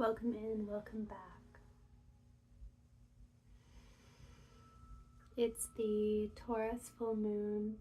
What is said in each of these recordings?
Welcome in, welcome back. It's the Taurus full moon.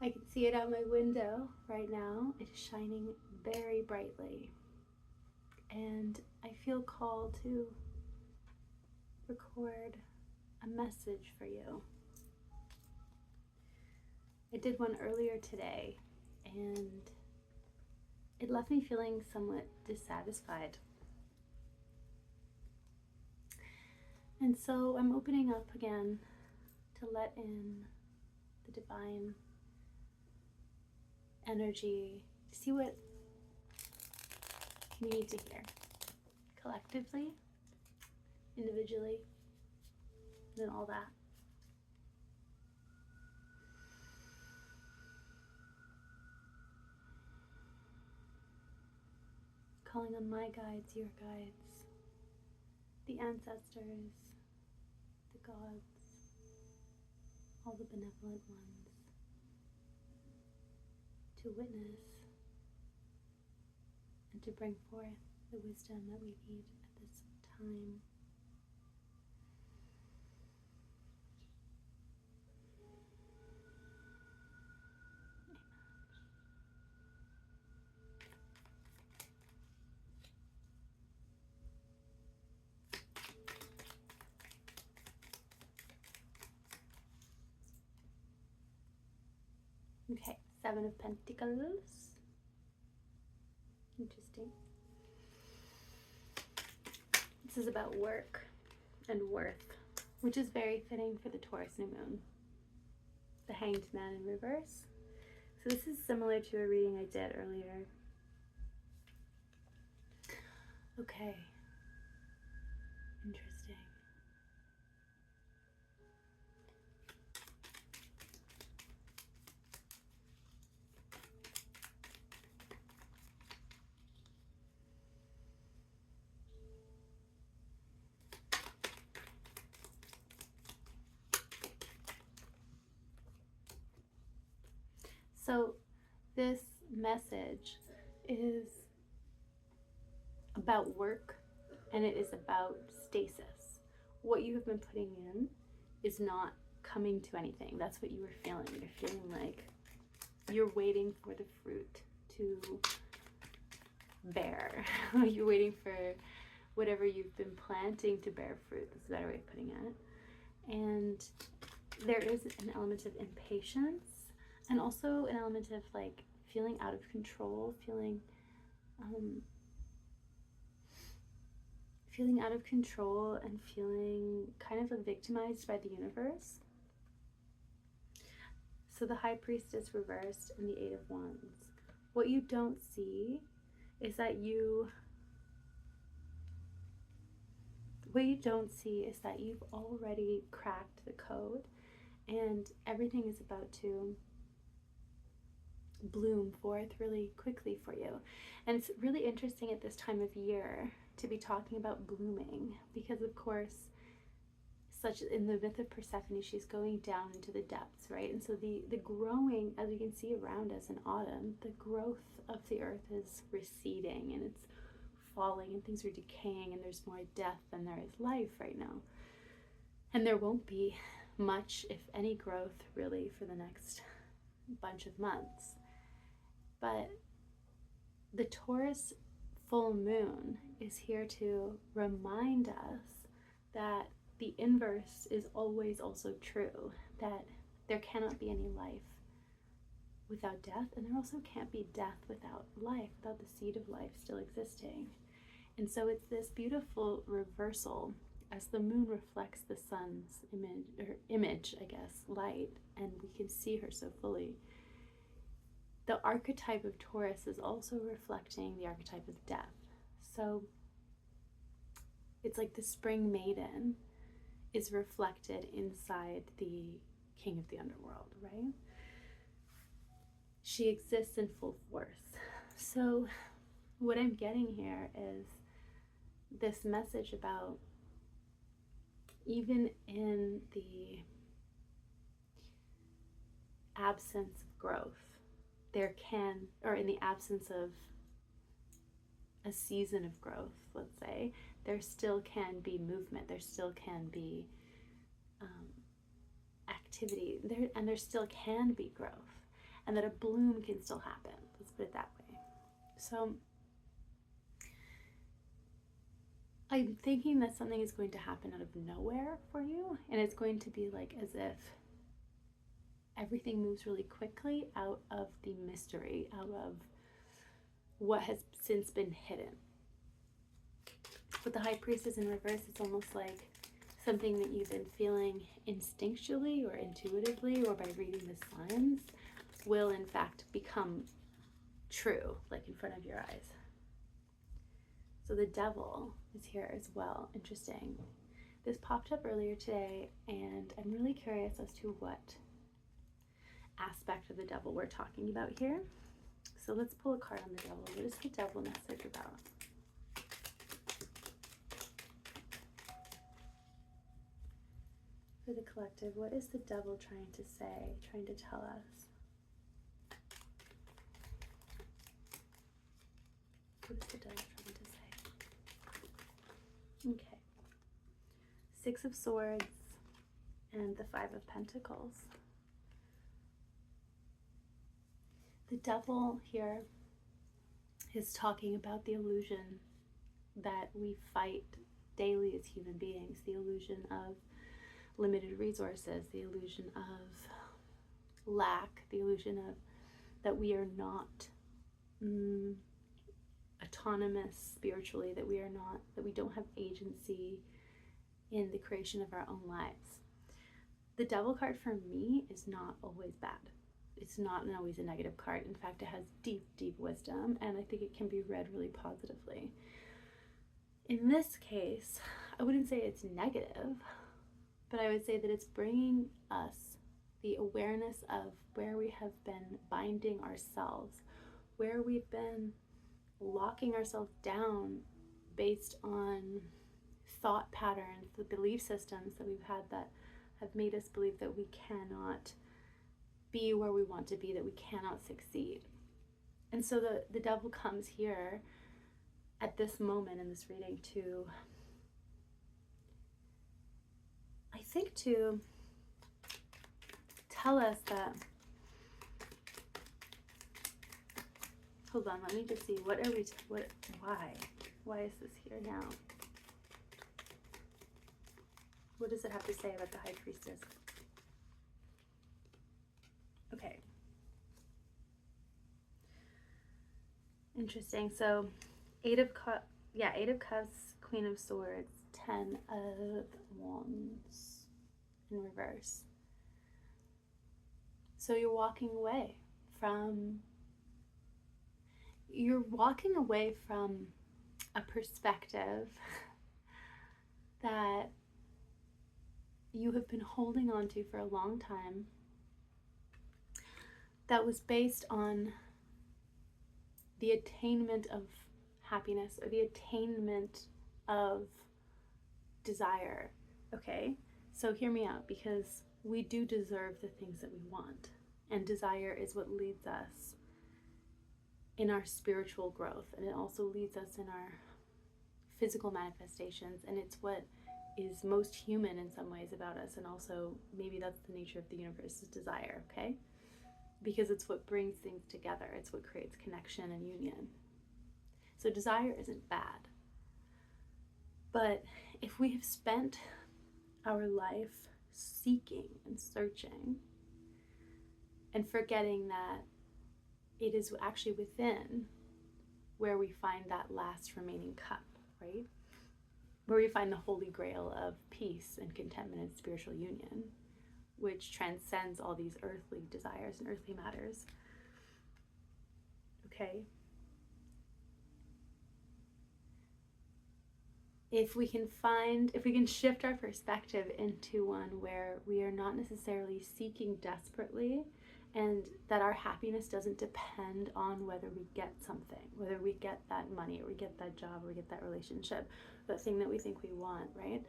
I can see it out my window right now. It is shining very brightly. And I feel called to record a message for you. I did one earlier today, and it left me feeling somewhat dissatisfied. And so I'm opening up again to let in the divine energy, to see what you need to hear collectively, individually, and all that. Calling on my guides, your guides, the ancestors, the gods, all the benevolent ones, to witness and to bring forth the wisdom that we need at this time. Okay, Seven of Pentacles. Interesting. This is about work and worth, which is very fitting for the Taurus new moon. The Hanged Man in reverse. So this is similar to a reading I did earlier. Okay. Interesting. So this message is about work, and it is about stasis. What you have been putting in is not coming to anything. That's what you were feeling. You're feeling like you're waiting for the fruit to bear. You're waiting for whatever you've been planting to bear fruit. That's a better way of putting it. And there is an element of impatience, and also an element of like feeling out of control, feeling out of control and feeling kind of victimized by the universe. So the High Priestess reversed and the Eight of Wands. What you don't see is that you've already cracked the code, and everything is about to bloom forth really quickly for you. And it's really interesting at this time of year to be talking about blooming, because of course, such in the myth of Persephone, she's going down into the depths, right? And so the growing, as we can see around us in autumn, the growth of the earth is receding and it's falling and things are decaying, and there's more death than there is life right now. And there won't be much, if any, growth really for the next bunch of months. But the Taurus full moon is here to remind us that the inverse is always also true, that there cannot be any life without death, and there also can't be death without life, without the seed of life still existing. And so it's this beautiful reversal as the moon reflects the sun's image, I guess, light, and we can see her so fully. The archetype of Taurus is also reflecting the archetype of death. So it's like the spring maiden is reflected inside the king of the underworld, right? She exists in full force. So what I'm getting here is this message about, even in the absence of growth, there can, or in the absence of a season of growth, let's say, there still can be movement, there still can be activity, and there still can be growth, and that a bloom can still happen. Let's put it that way. So I'm thinking that something is going to happen out of nowhere for you, and it's going to be like as if everything moves really quickly out of the mystery, out of what has since been hidden. With the High Priestess in reverse, it's almost like something that you've been feeling instinctually or intuitively or by reading the signs will in fact become true, like in front of your eyes. So the Devil is here as well. Interesting. This popped up earlier today, and I'm really curious as to what aspect of the Devil we're talking about here. So let's pull a card on the Devil. What is the Devil message about? For the collective, what is the Devil trying to say, trying to tell us? What is the Devil trying to say? Okay. Six of Swords and the Five of Pentacles. The Devil here is talking about the illusion that we fight daily as human beings, the illusion of limited resources, the illusion of lack, the illusion of that we are not autonomous spiritually, that we don't have agency in the creation of our own lives. The Devil card for me is not always bad. It's not always a negative card. In fact, it has deep, deep wisdom, and I think it can be read really positively. In this case, I wouldn't say it's negative, but I would say that it's bringing us the awareness of where we have been binding ourselves, where we've been locking ourselves down based on thought patterns, the belief systems that we've had that have made us believe that we cannot be where we want to be, that we cannot succeed. And so the Devil comes here at this moment in this reading to, I think, to tell us that, hold on, let me just see, why is this here now? What does it have to say about the High Priestess? Okay. Interesting. So, Eight of Cups, Queen of Swords, 10 of Wands in reverse. So you're walking away from a perspective that you have been holding on to for a long time, that was based on the attainment of happiness or the attainment of desire. Okay, so hear me out, because we do deserve the things that we want, and desire is what leads us in our spiritual growth, and it also leads us in our physical manifestations, and it's what is most human in some ways about us, and also maybe that's the nature of the universe, is desire. Okay, because it's what brings things together, it's what creates connection and union. So desire isn't bad, but if we have spent our life seeking and searching and forgetting that it is actually within where we find that last remaining cup, right? Where we find the holy grail of peace and contentment and spiritual union, which transcends all these earthly desires and earthly matters. Okay? If we can shift our perspective into one where we are not necessarily seeking desperately, and that our happiness doesn't depend on whether we get something, whether we get that money, or we get that job, or we get that relationship, that thing that we think we want, right?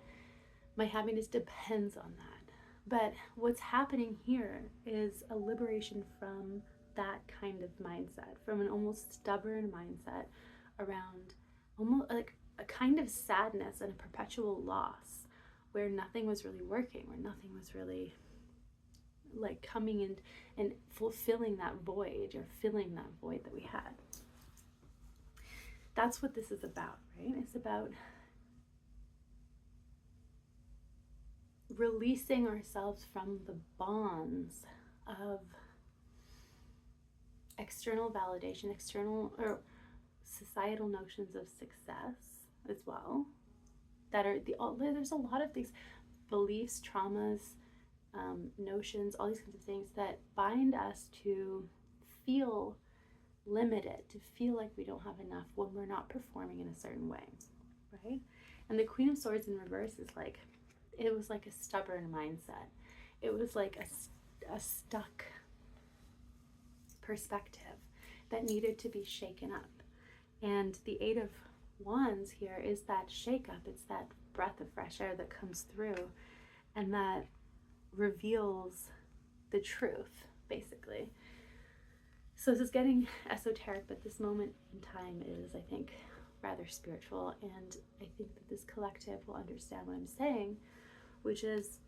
My happiness depends on that. But what's happening here is a liberation from that kind of mindset, from an almost stubborn mindset around almost like a kind of sadness and a perpetual loss, where nothing was really working, where nothing was really like coming in and fulfilling that void, or filling that void that we had. That's what this is about, right? It's about releasing ourselves from the bonds of external validation, external or societal notions of success as well, that are there's a lot of these beliefs, traumas, notions, all these kinds of things that bind us to feel limited, to feel like we don't have enough when we're not performing in a certain way, right? And the Queen of Swords in reverse is like, it was like a stubborn mindset. It was like a stuck perspective that needed to be shaken up. And the Eight of Wands here is that shake up. It's that breath of fresh air that comes through and that reveals the truth, basically. So this is getting esoteric, but this moment in time is, I think, rather spiritual, and I think that this collective will understand what I'm saying, which is,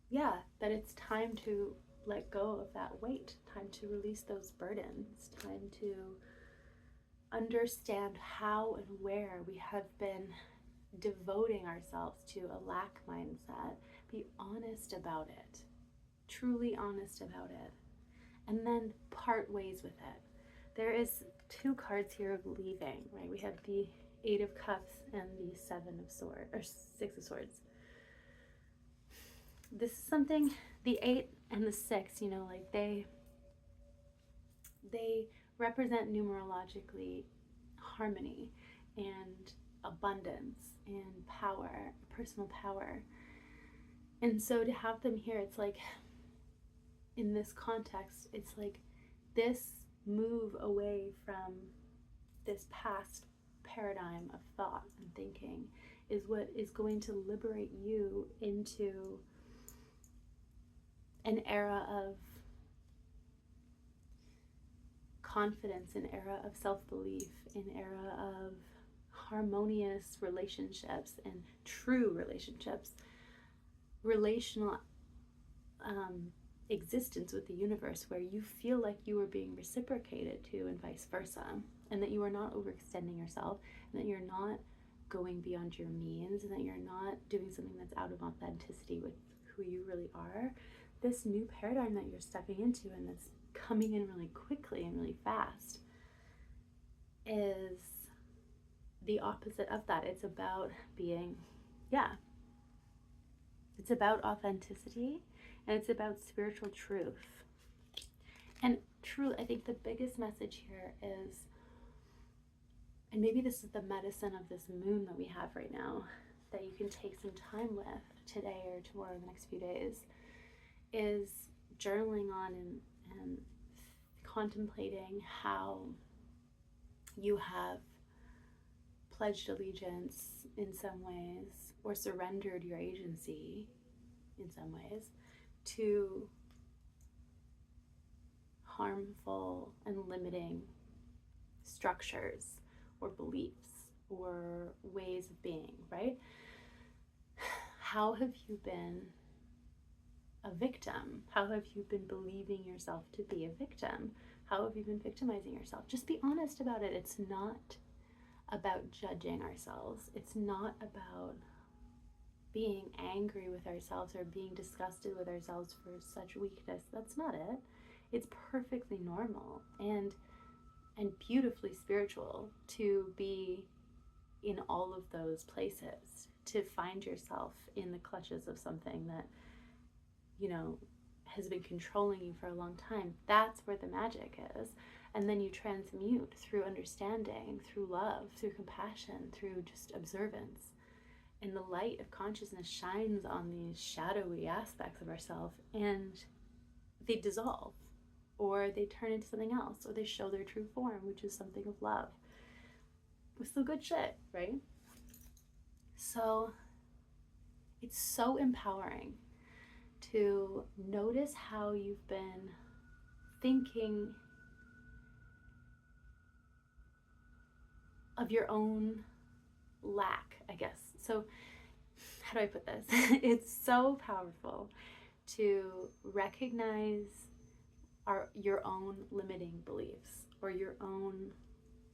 yeah, that it's time to let go of that weight, time to release those burdens, time to understand how and where we have been devoting ourselves to a lack mindset, be honest about it, truly honest about it, and then part ways with it. There is two cards here of leaving, right? We have the Eight of Cups and the Seven of Swords, or Six of Swords. This is something, the 8 and the 6, you know, like they represent numerologically harmony and abundance and power, personal power. And so to have them here, it's like, in this context, it's like this move away from this past paradigm of thought and thinking is what is going to liberate you into an era of confidence, an era of self-belief, an era of harmonious relationships and true relationships, relational existence with the universe, where you feel like you are being reciprocated to and vice versa, and that you are not overextending yourself, and that you're not going beyond your means, and that you're not doing something that's out of authenticity with who you really are. This new paradigm that you're stepping into, and that's coming in really quickly and really fast, is the opposite of that. It's about being, it's about authenticity, and it's about spiritual truth. And truly, I think the biggest message here is, and maybe this is the medicine of this moon that we have right now, that you can take some time with today or tomorrow, the next few days, is journaling on and contemplating how you have pledged allegiance in some ways, or surrendered your agency in some ways, to harmful and limiting structures or beliefs or ways of being, right? How have you been a victim? How have you been believing yourself to be a victim? How have you been victimizing yourself? Just be honest about it. It's not about judging ourselves. It's not about being angry with ourselves or being disgusted with ourselves for such weakness. That's not it. It's perfectly normal and beautifully spiritual to be in all of those places, to find yourself in the clutches of something that, you know, has been controlling you for a long time. That's where the magic is. And then you transmute through understanding, through love, through compassion, through just observance. And the light of consciousness shines on these shadowy aspects of ourselves, and they dissolve, or they turn into something else, or they show their true form, which is something of love. It's the good shit, right? So it's so empowering to notice how you've been thinking of your own lack, I guess. So how do I put this? It's so powerful to recognize your own limiting beliefs or your own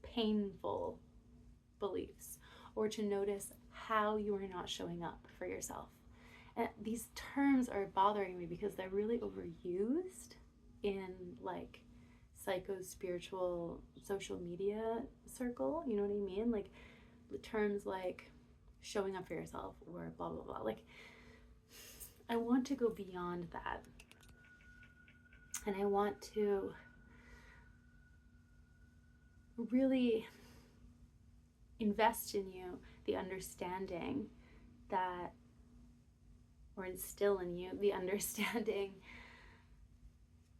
painful beliefs, or to notice how you are not showing up for yourself. And these terms are bothering me because they're really overused in like psycho-spiritual social media circle, you know what I mean? Like the terms like showing up for yourself or blah blah blah. Like I want to go beyond that, and I want to really invest in you the understanding that, or instill in you the understanding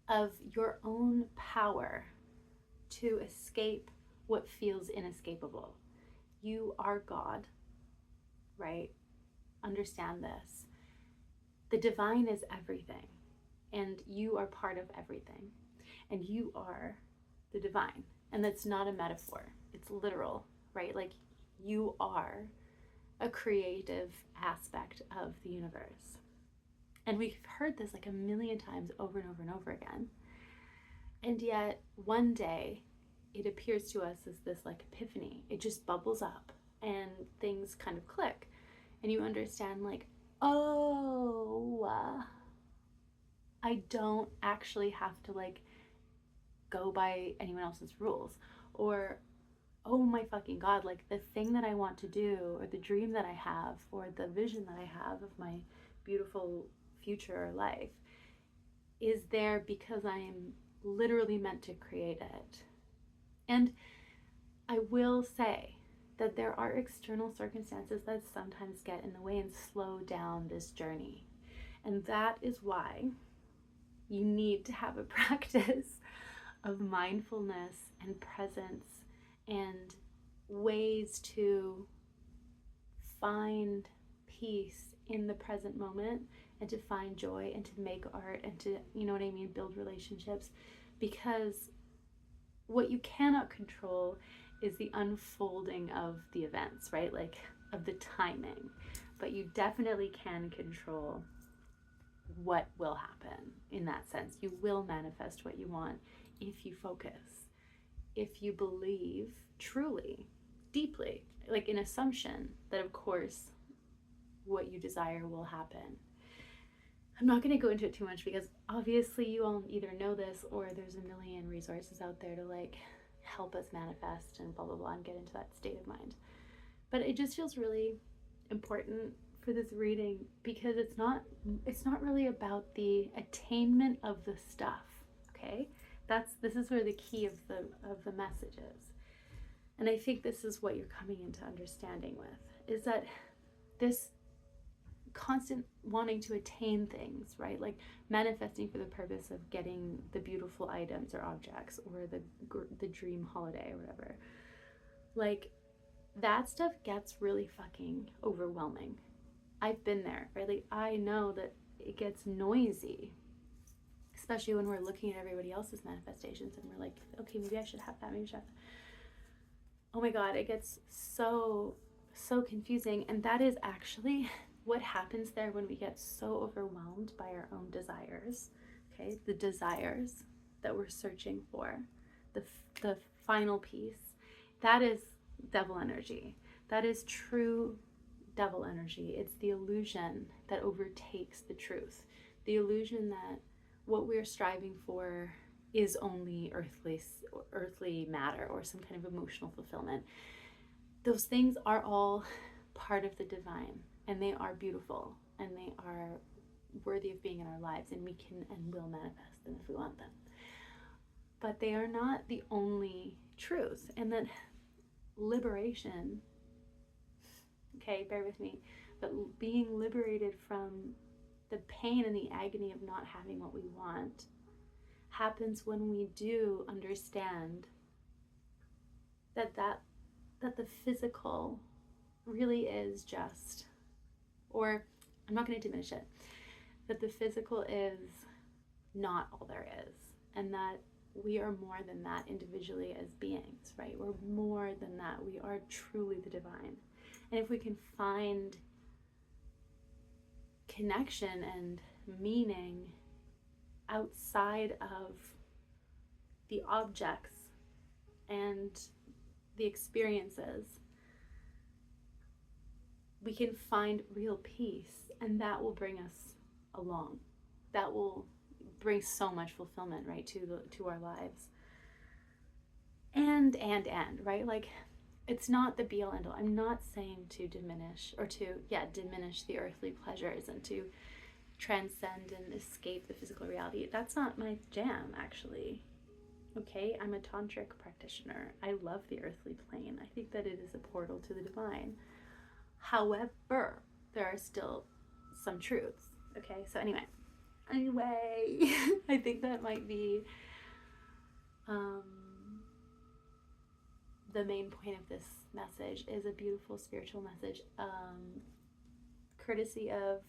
of your own power to escape what feels inescapable. You are God, right? Understand this. The divine is everything, and you are part of everything, and you are the divine. And that's not a metaphor, it's literal, right? Like you are a creative aspect of the universe. And we've heard this like a million times over and over and over again. And yet one day it appears to us as this like epiphany. It just bubbles up and things kind of click. And you understand like, oh, I don't actually have to like go by anyone else's rules. Or, oh my fucking God, like the thing that I want to do, or the dream that I have, or the vision that I have of my beautiful future or life is there because I'm literally meant to create it. And I will say that there are external circumstances that sometimes get in the way and slow down this journey. And that is why you need to have a practice of mindfulness and presence and ways to find peace in the present moment and to find joy and to make art and to, you know what I mean, build relationships. Because what you cannot control is the unfolding of the events, right? Like of the timing. But you definitely can control what will happen in that sense. You will manifest what you want if you focus, if you believe truly, deeply, like an assumption that of course what you desire will happen. I'm not going to go into it too much because obviously you all either know this or there's a million resources out there to like help us manifest and blah blah blah and get into that state of mind. But it just feels really important for this reading because it's not really about the attainment of the stuff, okay? This is where the key of the message is. And I think this is what you're coming into understanding with, is that this constant wanting to attain things, right? Like manifesting for the purpose of getting the beautiful items or objects or the dream holiday or whatever. Like that stuff gets really fucking overwhelming. I've been there, right? Like I know that it gets noisy, especially when we're looking at everybody else's manifestations and we're like, okay, maybe I should have that, maybe I should have that. Oh my God, it gets so confusing. And that is actually what happens there when we get so overwhelmed by our own desires, okay? The desires that we're searching for, the final piece, that is devil energy. That is true devil energy. It's the illusion that overtakes the truth. The illusion that what we're striving for is only earthly matter or some kind of emotional fulfillment. Those things are all part of the divine, and they are beautiful, and they are worthy of being in our lives, and we can and will manifest them if we want them. But they are not the only truth, and that liberation, okay, bear with me, but being liberated from the pain and the agony of not having what we want happens when we do understand that the physical really is just, or I'm not going to diminish it, that the physical is not all there is, and that we are more than that individually as beings, right? We're more than that. We are truly the divine. And if we can find connection and meaning outside of the objects and the experiences, we can find real peace, and that will bring us along. That will bring so much fulfillment, right, to our lives. And right, like, it's not the be all end all. I'm not saying to diminish the earthly pleasures and to transcend and escape the physical reality. That's not my jam, actually. Okay, I'm a tantric practitioner. I love the earthly plane. I think that it is a portal to the divine. However, there are still some truths. Okay, so anyway, I think that might be the main point of this message, is a beautiful spiritual message, courtesy of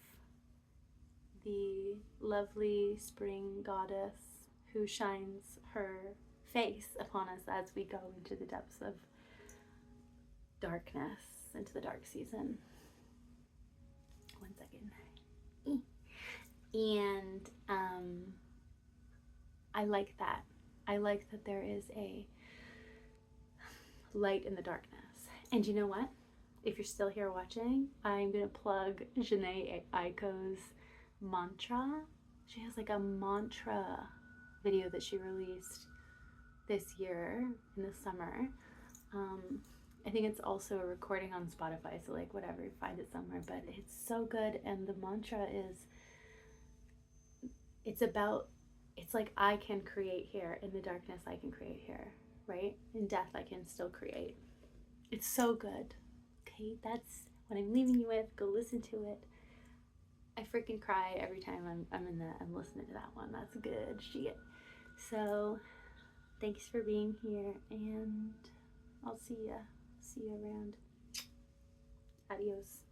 the lovely spring goddess who shines her face upon us as we go into the depths of darkness, into the dark season. 1 second. And I like that. I like that there is a light in the darkness. And you know what? If you're still here watching, I'm going to plug Janae Aiko's mantra. She has like a mantra video that she released this year in the summer. I think it's also a recording on Spotify, so like whatever, find it somewhere, but it's so good. And the mantra is, it's like, I can create here. In the darkness, I can create here, right? In death, I can still create. It's so good. Okay, that's what I'm leaving you with. Go listen to it. I freaking cry every time I'm listening to that one. That's good shit. So thanks for being here, and I'll see you around. Adios.